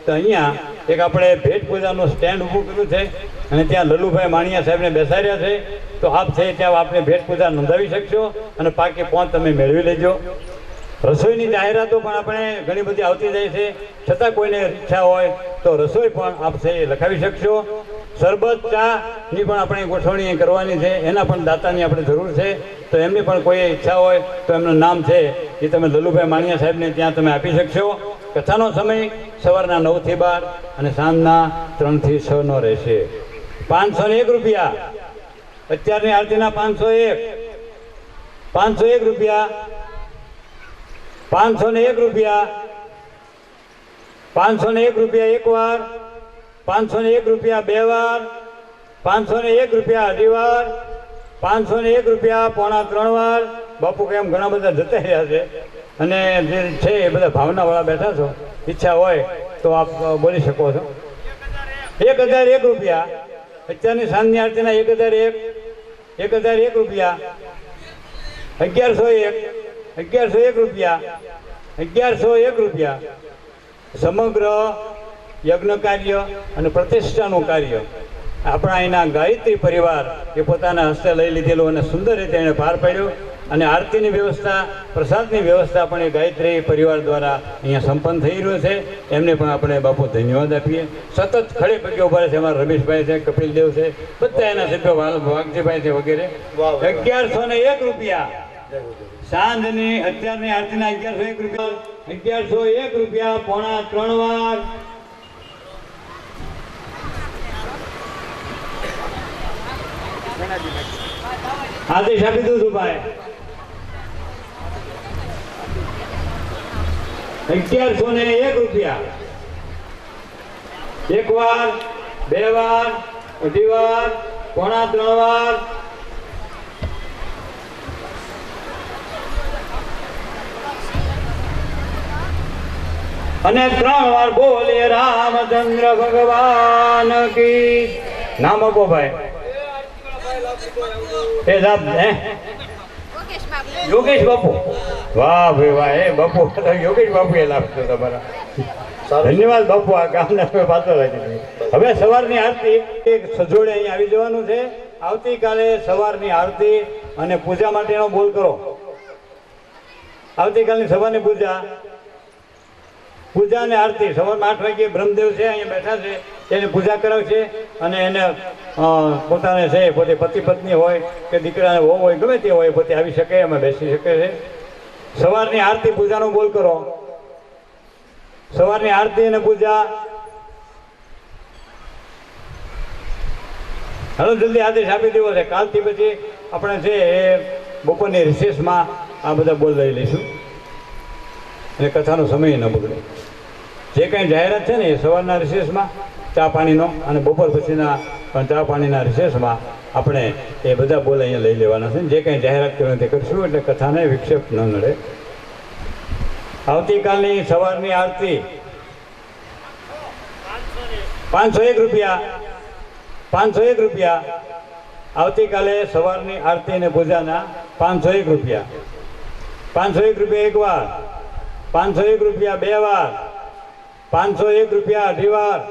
તો અહીંયા એક આપણે ભેટ પૂજાનું સ્ટેન્ડ ઊભું કર્યું છે અને ત્યાં લલુભાઈ માણિયા સાહેબને બેસાડ્યા છે. તો આપ છે ત્યાં આપણે ભેટ પૂજા નોંધાવી શકશો અને પાકી પહોંચ તમે મેળવી લેજો. રસોઈની જાહેરાતો પણ આપણે ઘણી બધી આવતી જાય છે, છતાં કોઈને ઈચ્છા હોય તો રસોઈ પણ આપ છે એ લખાવી શકશો. શરબત ચાની પણ આપણે ગોઠવણી કરવાની છે, એના પણ દાતાની આપણે જરૂર છે. તો એમની પણ કોઈ ઈચ્છા હોય તો એમનું નામ છે એ તમે લલુભાઈ માણિયા સાહેબને ત્યાં તમે આપી શકશો. કથાનો સમય સવારના 9 થી 12 અને સાંજના 3 થી 6 નો રહેશે. 501 રૂપિયા. અત્યારની આરતીના 501 રૂપિયા. 501 રૂપિયા. 501 રૂપિયા એક વાર, 501 રૂપિયા બે વાર, 501 રૂપિયા અઢી વાર, 501 રૂપિયા પોણા 3 વાર. બાપુ કેમ ઘણા બધા જતા રહ્યા છે અને જે છે એ બધા ભાવનાવાળા બેઠા છો, ઈચ્છા હોય તો આપ બોલી શકો છો. 1001 રૂપિયા. અત્યારની સાંજની આરતીના 1001 રૂપિયા. 1101 રૂપિયા. 1101 રૂપિયા. સમગ્ર યજ્ઞ કાર્ય અને પ્રતિષ્ઠાનું કાર્ય આપણા અહીંના ગાયત્રી પરિવાર એ પોતાના હસ્તે લઈ લીધેલું અને સુંદર રીતે એને પાર પાડ્યું. અને આરતીની વ્યવસ્થા, પ્રસાદની વ્યવસ્થા પણ એ ગાયત્રી પરિવાર દ્વારા અહીંયા સંપન્ન થઈ રહ્યું છે. એમને પણ આપણે બાપુ ધન્યવાદ આપીએ. સતત ખડે પગે ઉભા છે. અમારા રમેશભાઈ છે, કપિલદેવ છે, બધા એના સભ્યો, વાઘજીભાઈ છે વગેરે. 1101 રૂપિયા. સાંજની અત્યારની આરતીના 1101 રૂપિયા. 1101 રૂપિયા પોણા 3 વાર. આદેશ આપી દઉં છું ભાઈ. 1101 રૂપિયા. એક વાર, બે વાર, અઢી વાર, પોણા 3 વાર. અને 3 વાર બોલે રામચંદ્ર ભગવાન કી. નામ આપો ભાઈ. એ સાહેબ યોગેશ બાપુ. વાહ ભાઈ વાહ. એ બાપુ યોગેશ બાપુ એ લાભ તમારા. ધન્યવાદ બાપુ. આ ગામના પાત્ર રાખી. હવે સવારની આરતી એક સજોડે અહીં આવી જવાનું છે. આવતીકાલે સવારની આરતી અને પૂજા માટેનો બોલ કરો. આવતીકાલની સવારની પૂજા અને આરતી સવારમાં 8 વાગ્યે બ્રહ્મદેવ છે અહીંયા બેઠા છે, એને પૂજા કરાવશે અને એને પોતાને છે પોતે પતિ પત્ની હોય કે દીકરાને વહુ હોય, ગમે તે હોય, પોતે આવી શકે, એમાં બેસી શકે છે. સવારની આરતી પૂજાનો બોલ કરો. સવારની આરતી અને પૂજા. હાલો જલ્દી આદેશ આપી દેવો છે. કાલથી પછી આપણે છે એ બપોરની રિસેસમાં આ બધા બોલ લઈ લઈશું અને કથાનો સમય ન બગડે. જે કંઈ જાહેરાત છે ને એ સવારના રિસેસમાં ચા પાણીનો અને બપોર પછીના પણ ચા પાણીના રિસેસમાં આપણે એ બધા બોલ અહીંયા લઈ લેવાના છે. જે કંઈ જાહેરાત કરવાની તે કરીશું એટલે કથાને વિક્ષેપ ન નડે. આવતીકાલની સવારની આરતી 501 રૂપિયા. 501 રૂપિયા. આવતીકાલે સવારની આરતી અને પૂજાના 501 રૂપિયા. 501 રૂપિયા એક વાર, 501 રૂપિયા બે વાર, 501 રૂપિયા અઢી વાર,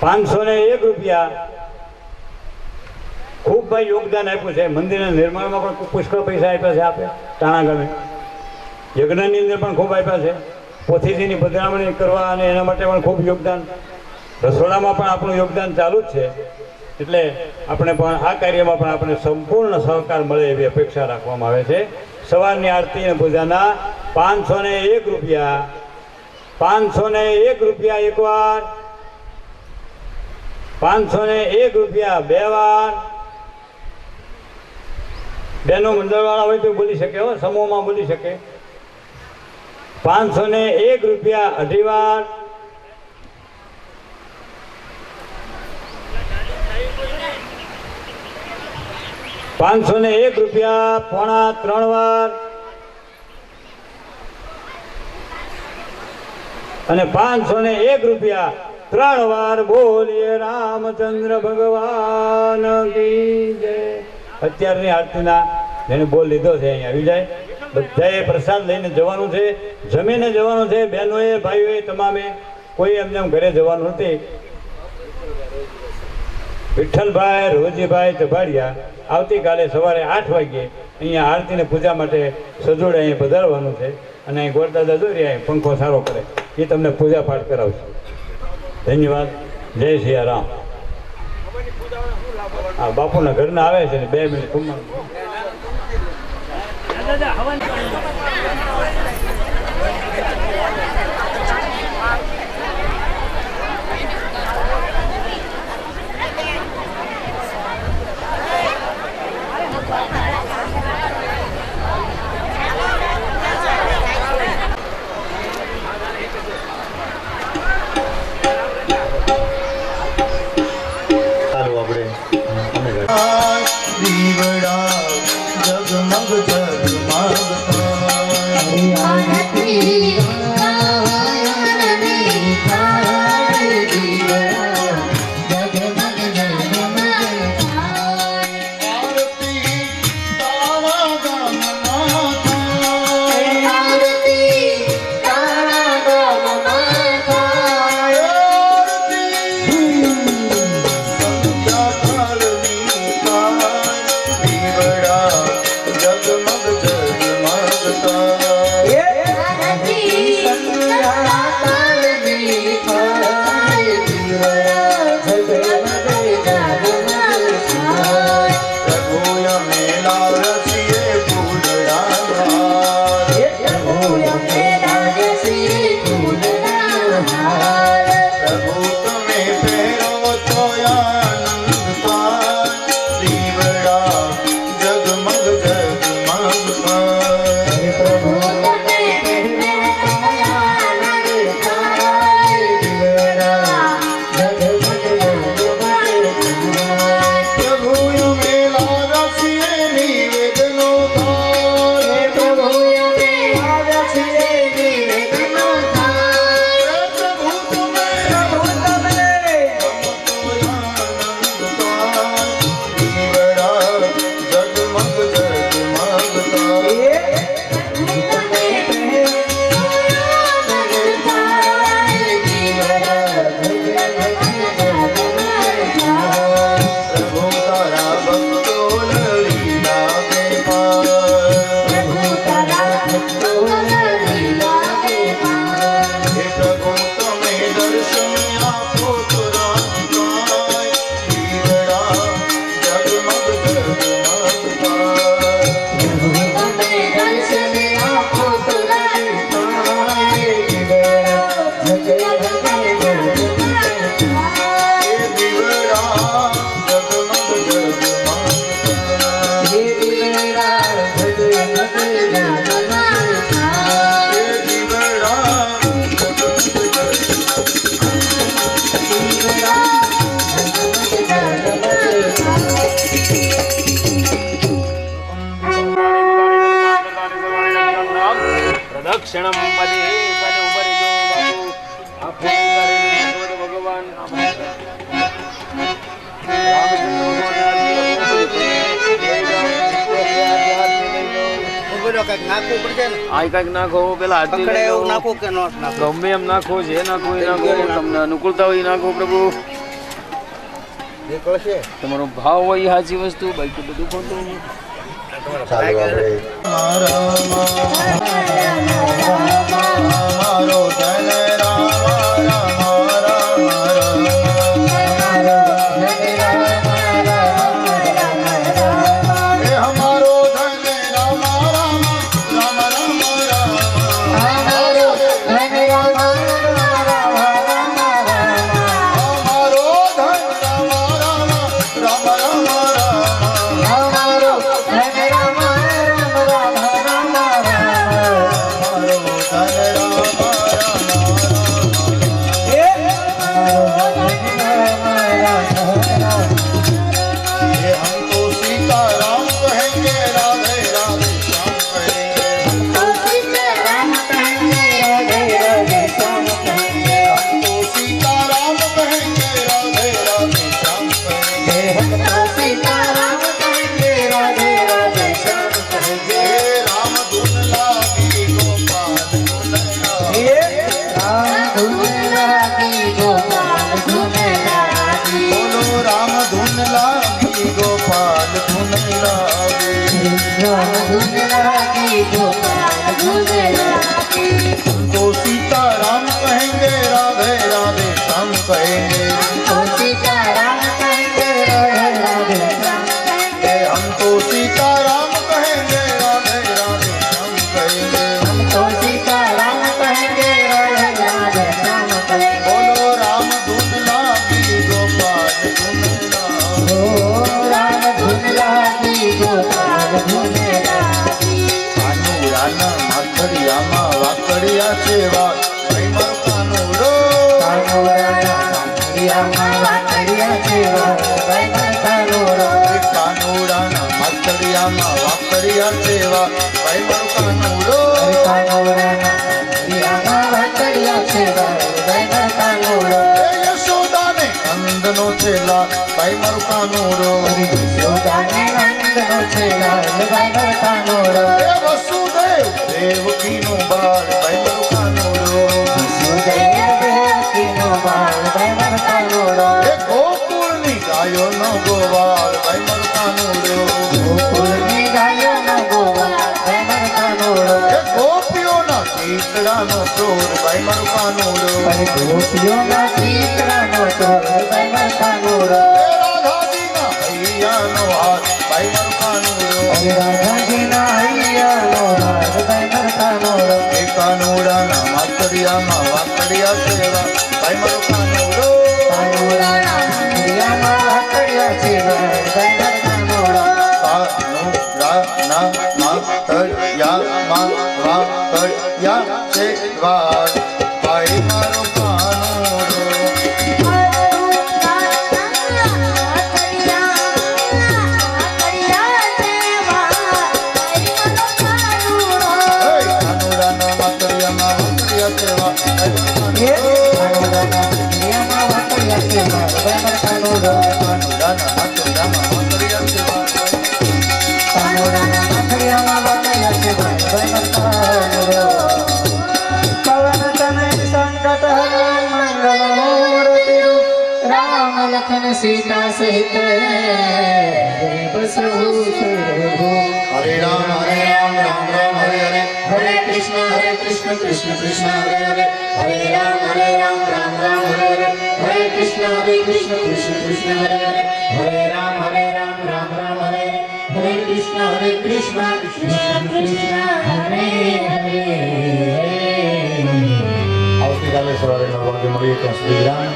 501 રૂપિયા. ખૂબ ભાઈ યોગદાન આપ્યું છે. મંદિરના નિર્માણમાં પણ પુષ્કળ પૈસા આપ્યા છે. આપણે ટાણા ગામે યજ્ઞની અંદર પણ ખૂબ આપ્યા છે. પોથીજીની પધરામણી કરવા અને એના માટે પણ ખૂબ યોગદાન. રસોડામાં પણ આપણું યોગદાન ચાલુ જ છે. એટલે આપણે પણ આ કાર્યમાં પણ આપણે સંપૂર્ણ સહકાર મળે એવી અપેક્ષા રાખવામાં આવે છે. સવારની આરતી અને પૂજાના 501 રૂપિયા. 501 રૂપિયા એક વાર, 501 રૂપિયા બે વાર. બહેનો મંડળવાળા હોય તો બોલી શકે, હો સમૂહમાં બોલી શકે. 501 રૂપિયા અઢી વાર, 501 રૂપિયા પોણા 3 વાર અને 501 રૂપિયા 3 વાર. બોલીએ રામચંદ્ર ભગવાન કી જય. અત્યારની આરતીના જેને બોલ લીધો છે અહીંયા આવી જાય. બધાએ પ્રસાદ લઈને જવાનું છે, જમીને જવાનું છે. બહેનોએ ભાઈઓએ તમામે કોઈ એમને એમ ઘરે જવાનું નથી. વિઠ્ઠલભાઈ રોજીભાઈ ચભાડિયા આવતીકાલે સવારે 8 વાગ્યે અહીંયા આરતીને પૂજા માટે સજોડે અહીં પધારવાનું છે. અને અહીં ગોરદાદા દોરી અહીં પંખો સારો કરે એ તમને પૂજા પાઠ કરાવશે. ધન્યવાદ. જય સિયારામ. હા, બાપુના ઘરના આવે છે ને 2 મિનિટ ઘુમવાનું. દીવડા જગમગ ક્ષણમ પદે પદ ઉપર જો બાપુ આખો કરીને ભગવાન નાખો પેલા ગમે એમ નાખો જે નાખો એ નાખો તમને અનુકૂળતા હોય નાખો પ્રભુ તમારો ભાવ હોય સાચી વસ્તુ બાકી બધું ખોટું. Hare વાતડિયા છે વાત ભાઈ મારું કાનુડો કાનુડાના વાતડિયામાં વાતડિયા છે વાત ભાઈ મારું કાનુડો યશોદાને નંદનો છેલા ભાઈ મારું કાનુડો વસુદેવ દેવકીનો બાળ ભાઈ મારું કાનુડો ગોકુળની ગાયોનો ગોવાળ ભાઈ મારું કાનુડો ગોપીઓના ચીતડાનો ચોર ભાઈ મારું કાનુડો રાધાજીના હૈયાનો હાથ ભાઈ મારું કાનુડો કાનુડાના વાતડિયામાં વાતડિયા સેવા ભાઈ મારું કાનુડો વાતડિયા સેવા ભાઈ મારું કાનુડો કાનુડાના વાતડિયામાં વાતડિયા સેવા सीता सहित हरे राम राम राम हरे हरे हरे कृष्ण कृष्ण कृष्ण हरे हरे हरे राम राम राम हरे हरे हरे कृष्ण कृष्ण कृष्ण हरे हरे हरे राम राम राम हरे हरे कृष्ण कृष्ण कृष्ण हरे हरे આવતીકાલે સવારે 9 વાગે મળીએ ત્યાં સુધી વિરામ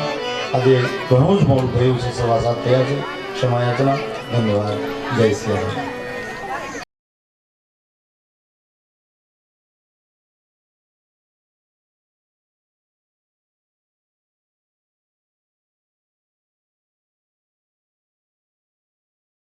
આજે ઘણું જ મોડું થયું છે 7:15 થયા છે ક્ષમા યાચના ધન્યવાદ જય શ્રી રામ